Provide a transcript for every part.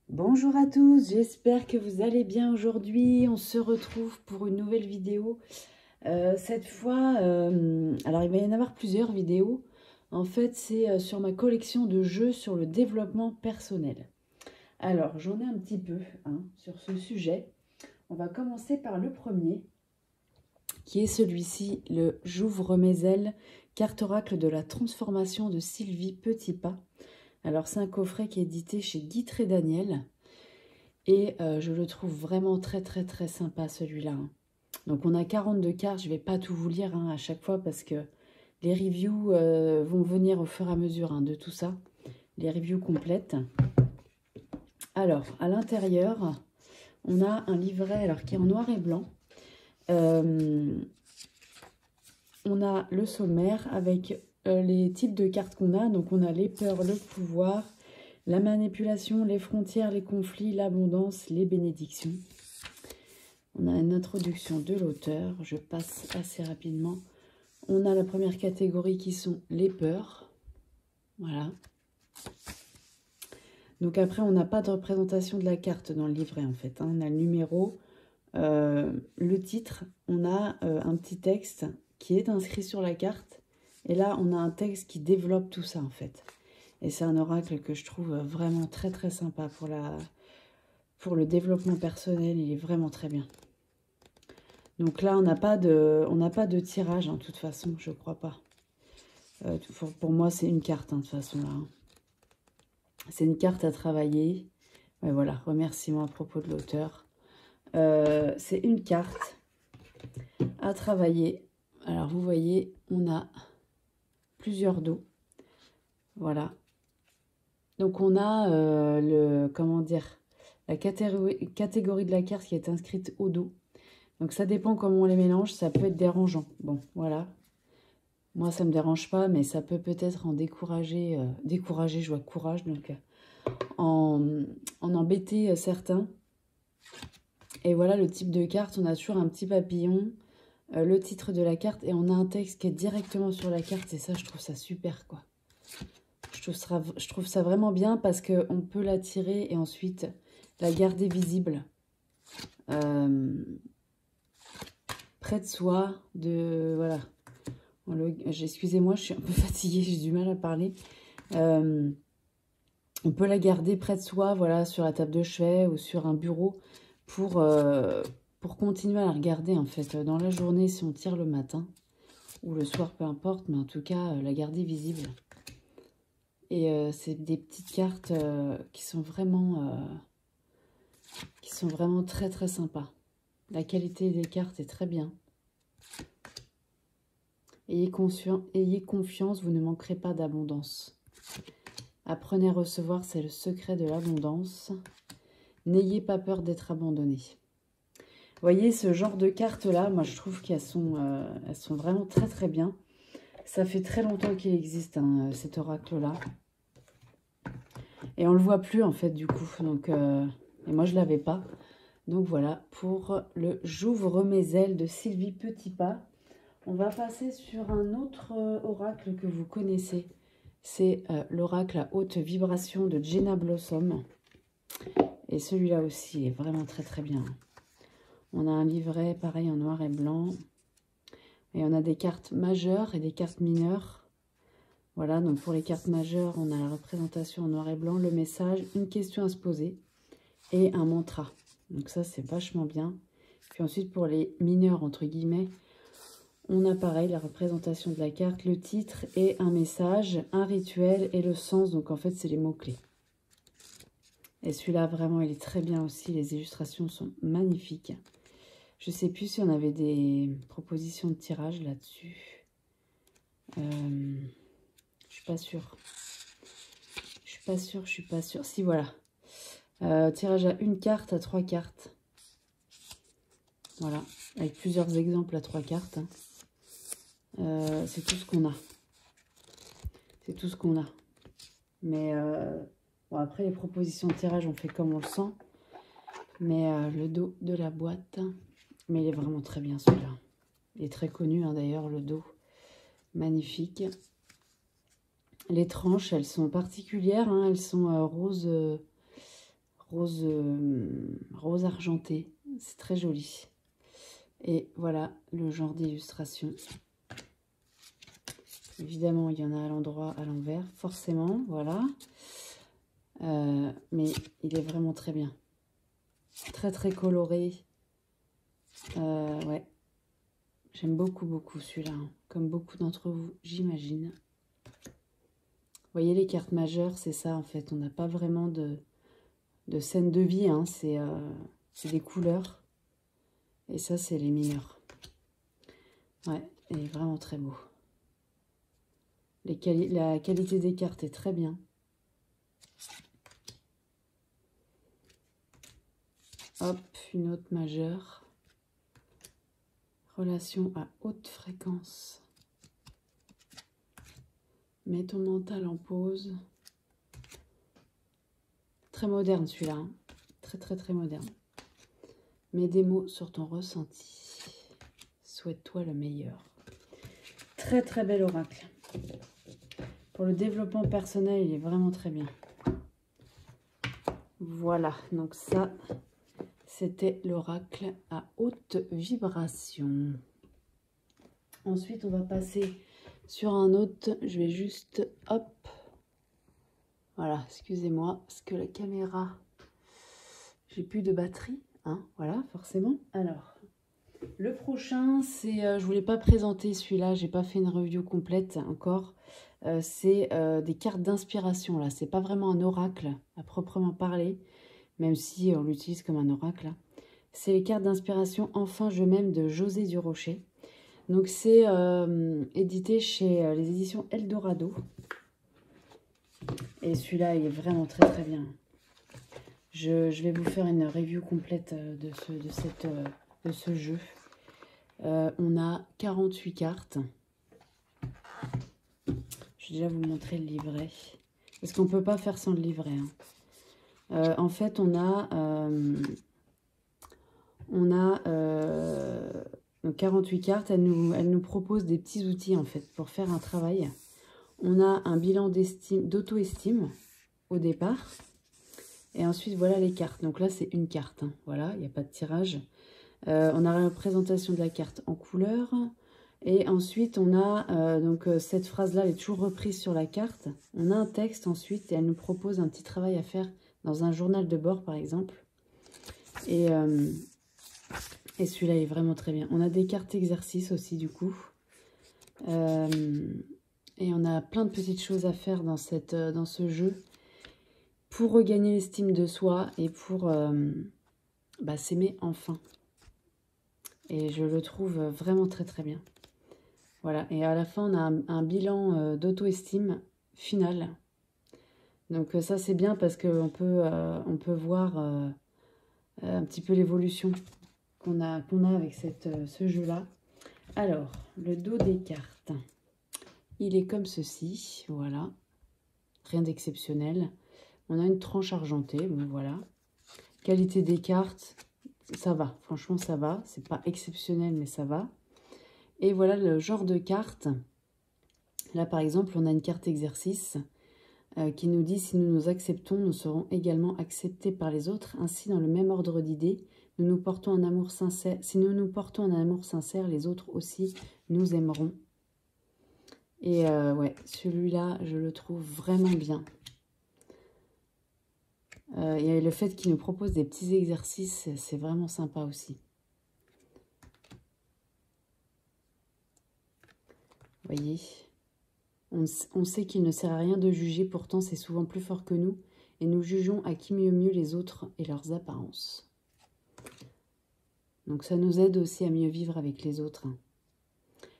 Bonjour à tous, j'espère que vous allez bien aujourd'hui. On se retrouve pour une nouvelle vidéo. Cette fois, alors il va y en avoir plusieurs vidéos. En fait, c'est sur ma collection de jeux sur le développement personnel. Alors, j'en ai un petit peu sur ce sujet. On va commencer par le premier, qui est celui-ci, le J'ouvre mes ailes, carte oracle de la transformation de Sylvie Petitpas. Alors, c'est un coffret qui est édité chez Guitry et Daniel. Et je le trouve vraiment très sympa celui-là. Donc on a 42 cartes, je ne vais pas tout vous lire à chaque fois parce que les reviews vont venir au fur et à mesure de tout ça. Les reviews complètes. Alors, à l'intérieur, on a un livret qui est en noir et blanc. On a le sommaire avec les types de cartes qu'on a. Donc on a les peurs, le pouvoir, la manipulation, les frontières, les conflits, l'abondance, les bénédictions. On a une introduction de l'auteur, je passe assez rapidement. On a la première catégorie qui sont les peurs. Voilà. Donc après, on n'a pas de représentation de la carte dans le livret en fait. On a le numéro, le titre, on a un petit texte qui est inscrit sur la carte. Et là, on a un texte qui développe tout ça en fait. Et c'est un oracle que je trouve vraiment très sympa pour le développement personnel. Il est vraiment très bien. Donc là, on n'a pas de tirage, de toute façon, je crois pas. Pour moi, c'est une carte, de toute façon, là. C'est une carte à travailler. Ouais, voilà, remerciement à propos de l'auteur. C'est une carte à travailler. Alors, vous voyez, on a plusieurs dos. Voilà. Donc, on a la catégorie de la carte qui est inscrite au dos. Donc, ça dépend comment on les mélange. Ça peut être dérangeant. Bon, voilà. Moi, ça ne me dérange pas, mais ça peut peut-être en décourager. Décourager, je vois courage. Donc, en embêter certains. Et voilà le type de carte. On a toujours un petit papillon, le titre de la carte. Et on a un texte qui est directement sur la carte. Et ça, je trouve ça super, quoi. Je trouve ça vraiment bien parce qu'on peut la tirer et ensuite la garder visible. Près de soi, voilà. Excusez-moi, je suis un peu fatiguée, j'ai du mal à parler. On peut la garder près de soi, voilà, sur la table de chevet ou sur un bureau pour continuer à la regarder, en fait, dans la journée, si on tire le matin ou le soir, peu importe, mais en tout cas, la garder visible. Et c'est des petites cartes qui sont vraiment très sympas. La qualité des cartes est très bien. Ayez confiance, vous ne manquerez pas d'abondance. Apprenez à recevoir, c'est le secret de l'abondance. N'ayez pas peur d'être abandonné. Vous voyez, ce genre de cartes-là, moi, je trouve qu'elles sont, elles sont vraiment très bien. Ça fait très longtemps qu'il existe, cet oracle-là. Et on ne le voit plus, en fait, du coup. Donc, et moi, je ne l'avais pas. Donc, voilà, pour le J'ouvre mes ailes de Sylvie Petitpas. On va passer sur un autre oracle que vous connaissez. C'est l'oracle à haute vibration de Jenna Blossom. Et celui-là aussi est vraiment très bien. On a un livret, pareil, en noir et blanc. Et on a des cartes majeures et des cartes mineures. Voilà, donc pour les cartes majeures, on a la représentation en noir et blanc, le message, une question à se poser et un mantra. Donc ça, c'est vachement bien. Puis ensuite, pour les mineurs, entre guillemets, on a pareil, la représentation de la carte, le titre et un message, un rituel et le sens. Donc en fait, c'est les mots-clés. Et celui-là, vraiment, il est très bien aussi. Les illustrations sont magnifiques. Je ne sais plus si on avait des propositions de tirage là-dessus. Je suis pas sûre. Je suis pas sûre. Si, voilà. Tirage à une carte, à 3 cartes. Voilà. Avec plusieurs exemples à 3 cartes. C'est tout ce qu'on a. C'est tout ce qu'on a. Mais bon, après, les propositions de tirage, on fait comme on le sent. Mais le dos de la boîte. Mais il est vraiment très bien, celui-là. Il est très connu, d'ailleurs, le dos. Magnifique. Les tranches, elles sont particulières. Elles sont rose rose argenté. C'est très joli. Et voilà le genre d'illustration. Évidemment, il y en a à l'endroit, à l'envers, forcément, voilà. Mais il est vraiment très bien. Très, très coloré. Ouais. J'aime beaucoup, beaucoup celui-là. Hein. Comme beaucoup d'entre vous, j'imagine. Vous voyez, les cartes majeures, c'est ça, en fait. On n'a pas vraiment de scène de vie. Hein. C'est des couleurs. Et ça, c'est les mineurs. Ouais, il est vraiment très beau. La qualité des cartes est très bien. Hop, une autre majeure. Relation à haute fréquence. Mets ton mental en pause. Très moderne celui-là. Hein. Très, très, très moderne. Mets des mots sur ton ressenti. Souhaite-toi le meilleur. Très, très bel oracle. Pour le développement personnel, il est vraiment très bien. Voilà, donc ça, c'était l'oracle à haute vibration. Ensuite, on va passer sur un autre. Je vais juste, hop. Voilà, excusez-moi, parce que la caméra, j'ai plus de batterie. Hein, voilà, forcément. Alors, le prochain, c'est, je voulais pas présenter celui-là, j'ai pas fait une review complète encore. C'est des cartes d'inspiration, là. C'est pas vraiment un oracle à proprement parler, même si on l'utilise comme un oracle. C'est les cartes d'inspiration Enfin je m'aime de José Durocher. Donc c'est édité chez les éditions Eldorado. Et celui-là, il est vraiment très très bien. Je vais vous faire une review complète de ce jeu. On a 48 cartes. Je vais déjà vous montrer le livret. Parce qu'on ne peut pas faire sans le livret. Hein. En fait, on a donc 48 cartes. Elle nous propose des petits outils en fait pour faire un travail. On a un bilan d'auto-estime au départ. Et ensuite, voilà les cartes. Donc là, c'est une carte. Hein. Voilà, il n'y a pas de tirage. On a la représentation de la carte en couleur. Et ensuite, on a, donc cette phrase-là, elle est toujours reprise sur la carte. On a un texte ensuite et elle nous propose un petit travail à faire dans un journal de bord, par exemple. Et celui-là est vraiment très bien. On a des cartes exercices aussi, du coup. Et on a plein de petites choses à faire dans ce jeu pour regagner l'estime de soi et pour s'aimer enfin. Et je le trouve vraiment très très bien. Voilà, et à la fin, on a un bilan d'auto-estime final. Donc ça, c'est bien parce qu'on peut voir un petit peu l'évolution qu'on a avec ce jeu-là. Alors, le dos des cartes, il est comme ceci, voilà. Rien d'exceptionnel. On a une tranche argentée, bon voilà. Qualité des cartes, ça va, franchement ça va. C'est pas exceptionnel, mais ça va. Et voilà le genre de carte. Là, par exemple, on a une carte exercice qui nous dit « Si nous nous acceptons, nous serons également acceptés par les autres. Ainsi, dans le même ordre d'idées, nous nous portons un amour sincère. Si nous nous portons un amour sincère, les autres aussi nous aimeront. » Et ouais, celui-là, je le trouve vraiment bien. Et le fait qu'il nous propose des petits exercices, c'est vraiment sympa aussi. Vous voyez, on sait qu'il ne sert à rien de juger, pourtant c'est souvent plus fort que nous, et nous jugeons à qui mieux les autres et leurs apparences. Donc ça nous aide aussi à mieux vivre avec les autres.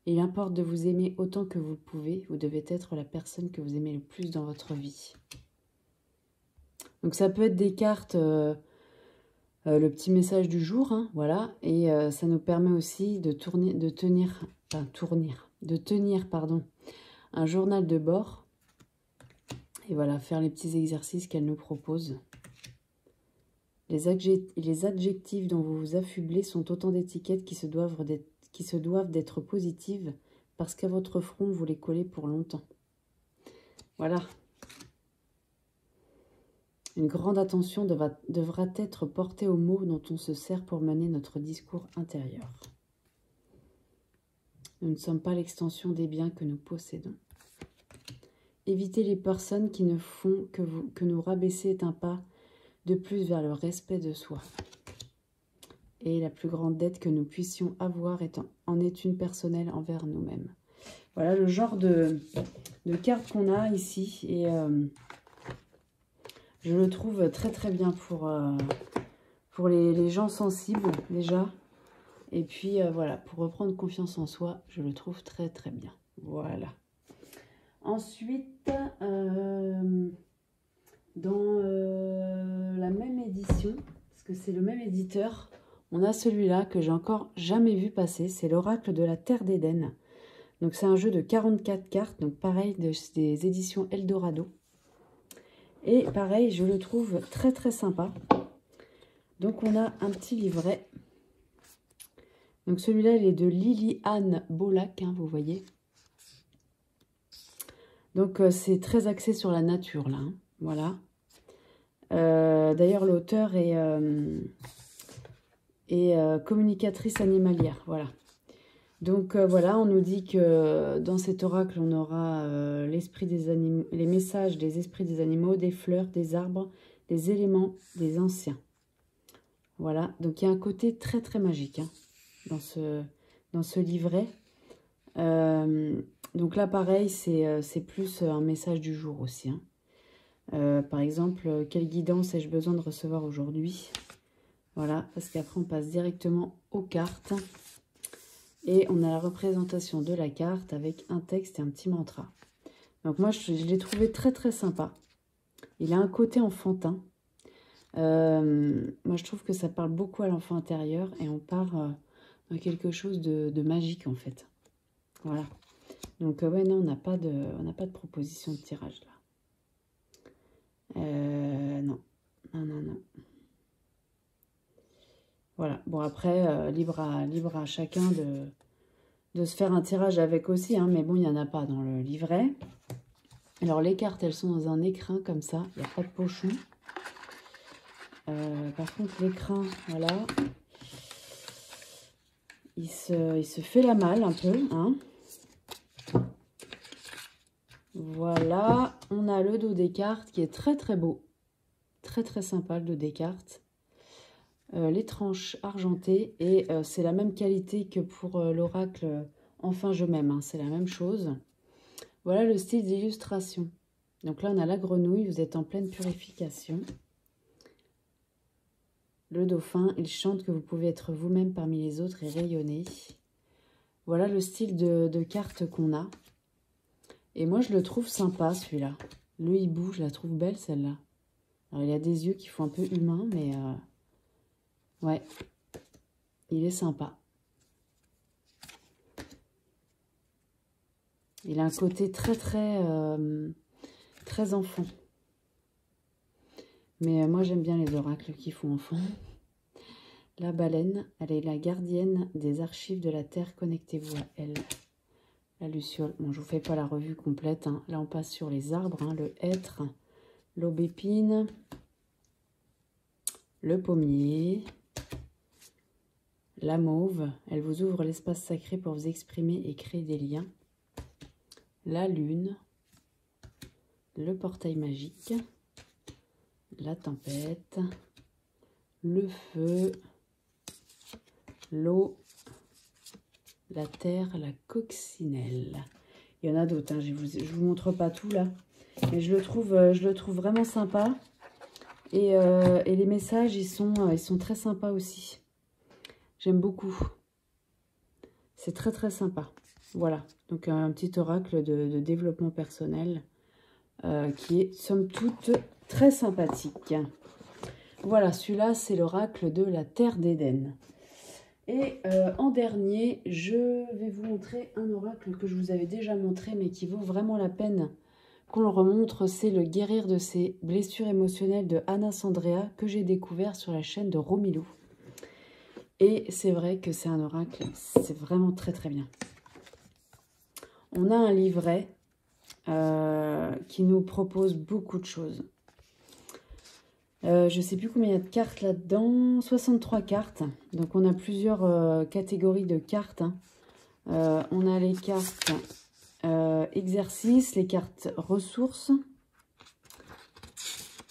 Il importe de vous aimer autant que vous le pouvez, vous devez être la personne que vous aimez le plus dans votre vie. Donc ça peut être des cartes, le petit message du jour, hein, voilà, et ça nous permet aussi de tenir un journal de bord. Et voilà, faire les petits exercices qu'elle nous propose. Les adjectifs dont vous vous affublez sont autant d'étiquettes qui se doivent d'être positives parce qu'à votre front, vous les collez pour longtemps. Voilà. Une grande attention devra être portée aux mots dont on se sert pour mener notre discours intérieur. Nous ne sommes pas l'extension des biens que nous possédons. Évitez les personnes qui ne font que nous rabaisser est un pas de plus vers le respect de soi. Et la plus grande dette que nous puissions avoir en est une personnelle envers nous-mêmes. Voilà le genre de cartes qu'on a ici. Et je le trouve très très bien pour les gens sensibles déjà. Et puis voilà, pour reprendre confiance en soi, je le trouve très très bien. Voilà. Ensuite, dans la même édition, parce que c'est le même éditeur, on a celui-là que j'ai encore jamais vu passer. C'est l'Oracle de la Terre d'Éden. Donc c'est un jeu de 44 cartes, donc pareil des éditions Eldorado. Et pareil, je le trouve très très sympa. Donc on a un petit livret. Donc celui-là, il est de Lily-Anne Bolac, hein, vous voyez. Donc c'est très axé sur la nature là, hein, voilà. D'ailleurs l'auteur est communicatrice animalière, voilà. Donc voilà, on nous dit que dans cet oracle, on aura l'esprit des animaux, les messages des esprits des animaux, des fleurs, des arbres, des éléments, des anciens. Voilà, donc il y a un côté très très magique hein, dans ce livret. Donc là, pareil, c'est plus un message du jour aussi. Hein. Par exemple, quelle guidance ai-je besoin de recevoir aujourd'hui? Voilà, parce qu'après, on passe directement aux cartes. Et on a la représentation de la carte avec un texte et un petit mantra. Donc moi, je l'ai trouvé très très sympa. Il a un côté enfantin. Moi, je trouve que ça parle beaucoup à l'enfant intérieur. Et on part dans quelque chose de magique, en fait. Voilà. Donc, ouais, non, on n'a pas de proposition de tirage, là. Non. Non, non, non. Voilà. Bon, après, libre à chacun de se faire un tirage avec aussi. Hein, mais bon, il n'y en a pas dans le livret. Alors, les cartes, elles sont dans un écrin comme ça. Il n'y a pas de pochon. Par contre, l'écrin, voilà. Il se fait la malle un peu, hein. Voilà, on a le dos des cartes qui est très très beau. Très très sympa le dos des cartes. Les tranches argentées et c'est la même qualité que pour l'oracle Enfin je m'aime, hein, c'est la même chose. Voilà le style d'illustration. Donc là on a la grenouille, vous êtes en pleine purification. Le dauphin, il chante que vous pouvez être vous-même parmi les autres et rayonner. Voilà le style de carte qu'on a. Et moi, je le trouve sympa, celui-là. Le hibou, je la trouve belle, celle-là. Alors, il a des yeux qui font un peu humains, mais... ouais, il est sympa. Il a un côté très, très... très enfant. Mais moi, j'aime bien les oracles qui font enfant. La baleine, elle est la gardienne des archives de la Terre. Connectez-vous à elle. La luciole. Bon, je ne vous fais pas la revue complète. Hein. Là, on passe sur les arbres. Hein, le hêtre, l'aubépine, le pommier, la mauve. Elle vous ouvre l'espace sacré pour vous exprimer et créer des liens. La lune, le portail magique, la tempête, le feu, l'eau, la terre, la coccinelle. Il y en a d'autres, hein. Je vous montre pas tout là. Mais je le trouve vraiment sympa. Et les messages, ils sont très sympas aussi. J'aime beaucoup. C'est très très sympa. Voilà. Donc un petit oracle de développement personnel qui est somme toute très sympathique. Voilà, celui-là, c'est l'oracle de la Terre d'Éden. Et en dernier, je vais vous montrer un oracle que je vous avais déjà montré, mais qui vaut vraiment la peine qu'on le remontre. C'est le guérir de ses blessures émotionnelles de Anna Sandrea, que j'ai découvert sur la chaîne de Romilou. Et c'est vrai que c'est un oracle, c'est vraiment très très bien. On a un livret qui nous propose beaucoup de choses. Je ne sais plus combien il y a de cartes là-dedans. 63 cartes. Donc on a plusieurs catégories de cartes. Hein. On a les cartes exercices, les cartes ressources.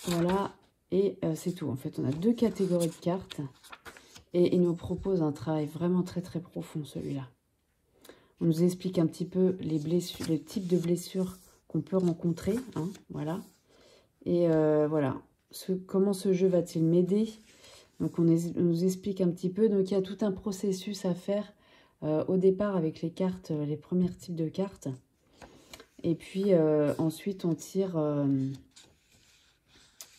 Voilà. Et c'est tout. En fait, on a 2 catégories de cartes. Et il nous propose un travail vraiment très très profond, celui-là. On nous explique un petit peu les blessures, le type de blessures qu'on peut rencontrer. Hein, voilà. Et voilà. Comment ce jeu va-t-il m'aider? Donc on nous explique un petit peu. Donc il y a tout un processus à faire au départ avec les cartes, les premiers types de cartes. Et puis ensuite on tire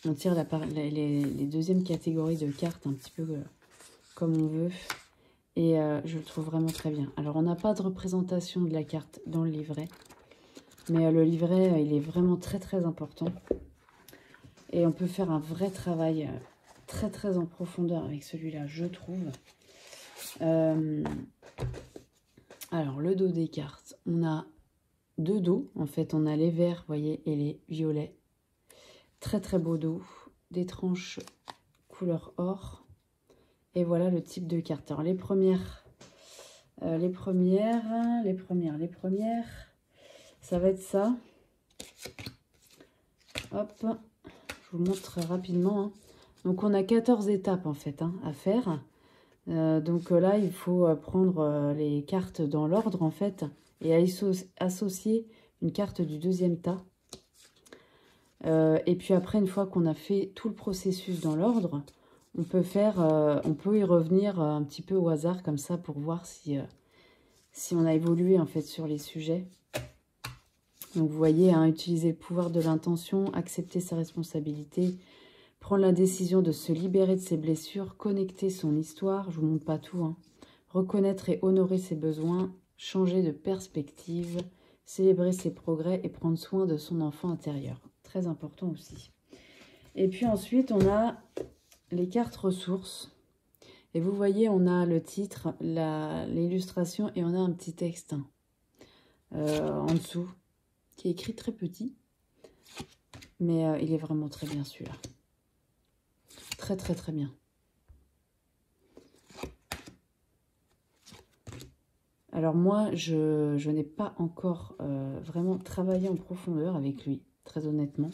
les deuxièmes catégories de cartes un petit peu comme on veut. Et je le trouve vraiment très bien. Alors on n'a pas de représentation de la carte dans le livret. Mais le livret il est vraiment très très important. Et on peut faire un vrai travail très très en profondeur avec celui-là, je trouve. Alors, le dos des cartes. On a 2 dos. En fait, on a les verts, vous voyez, et les violets. Très très beau dos. Des tranches couleur or. Et voilà le type de carte. Alors, les premières, ça va être ça. Hop. Je vous montre très rapidement. Hein. Donc, on a 14 étapes, en fait, hein, à faire. Donc là, il faut prendre les cartes dans l'ordre, en fait, et associer une carte du 2e tas. Et puis après, une fois qu'on a fait tout le processus dans l'ordre, on peut y revenir un petit peu au hasard, comme ça, pour voir si on a évolué, en fait, sur les sujets. Donc, vous voyez, hein, utiliser le pouvoir de l'intention, accepter sa responsabilité, prendre la décision de se libérer de ses blessures, connecter son histoire, je ne vous montre pas tout, hein. Reconnaître et honorer ses besoins, changer de perspective, célébrer ses progrès et prendre soin de son enfant intérieur. Très important aussi. Et puis ensuite, on a les cartes ressources. Et vous voyez, on a le titre, l'illustration et on a un petit texte en dessous qui est écrit très petit. Mais il est vraiment très bien celui-là. Très très très bien. Alors moi, je n'ai pas encore vraiment travaillé en profondeur avec lui, très honnêtement.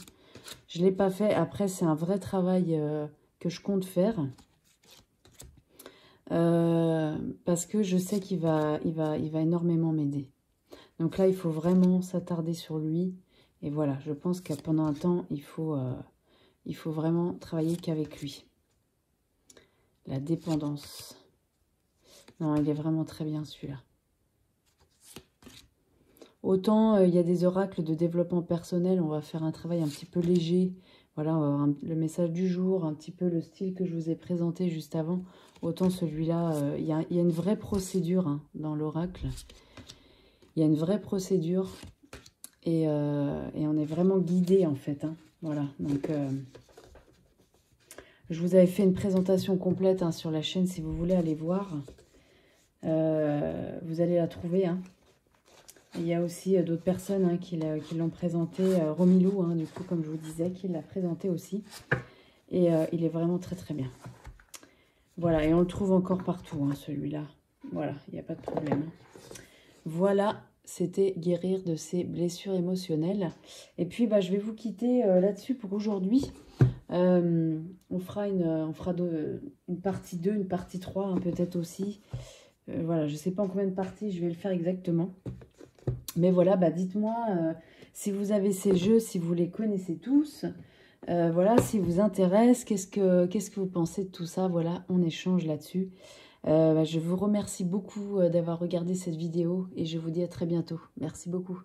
Je ne l'ai pas fait. Après, c'est un vrai travail que je compte faire. Parce que je sais qu'il va énormément m'aider. Donc là, il faut vraiment s'attarder sur lui. Et voilà, je pense que pendant un temps, il faut vraiment travailler qu'avec lui. La dépendance. Non, il est vraiment très bien celui-là. Autant il y a des oracles de développement personnel, on va faire un travail un petit peu léger. Voilà, on va avoir le message du jour, un petit peu le style que je vous ai présenté juste avant. Autant celui-là, il y a une vraie procédure hein, dans l'oracle. Il y a une vraie procédure et on est vraiment guidé en fait. Hein. Voilà, donc je vous avais fait une présentation complète hein, sur la chaîne si vous voulez aller voir. Vous allez la trouver. Hein. Il y a aussi d'autres personnes hein, qui l'ont présenté. Romilou, hein, du coup, comme je vous disais, qui l'a présenté aussi. Et il est vraiment très très bien. Voilà, et on le trouve encore partout, hein, celui-là. Voilà, il n'y a pas de problème. Voilà, c'était guérir de ses blessures émotionnelles. Et puis, bah, je vais vous quitter là-dessus pour aujourd'hui. On fera une partie 2, une partie 3, hein, peut-être aussi. Voilà, je ne sais pas en combien de parties je vais le faire exactement. Mais voilà, bah dites-moi si vous avez ces jeux, si vous les connaissez tous. Voilà, s'ils vous intéressent, qu'est-ce que vous pensez de tout ça? Voilà, on échange là-dessus. Je vous remercie beaucoup d'avoir regardé cette vidéo et je vous dis à très bientôt. Merci beaucoup.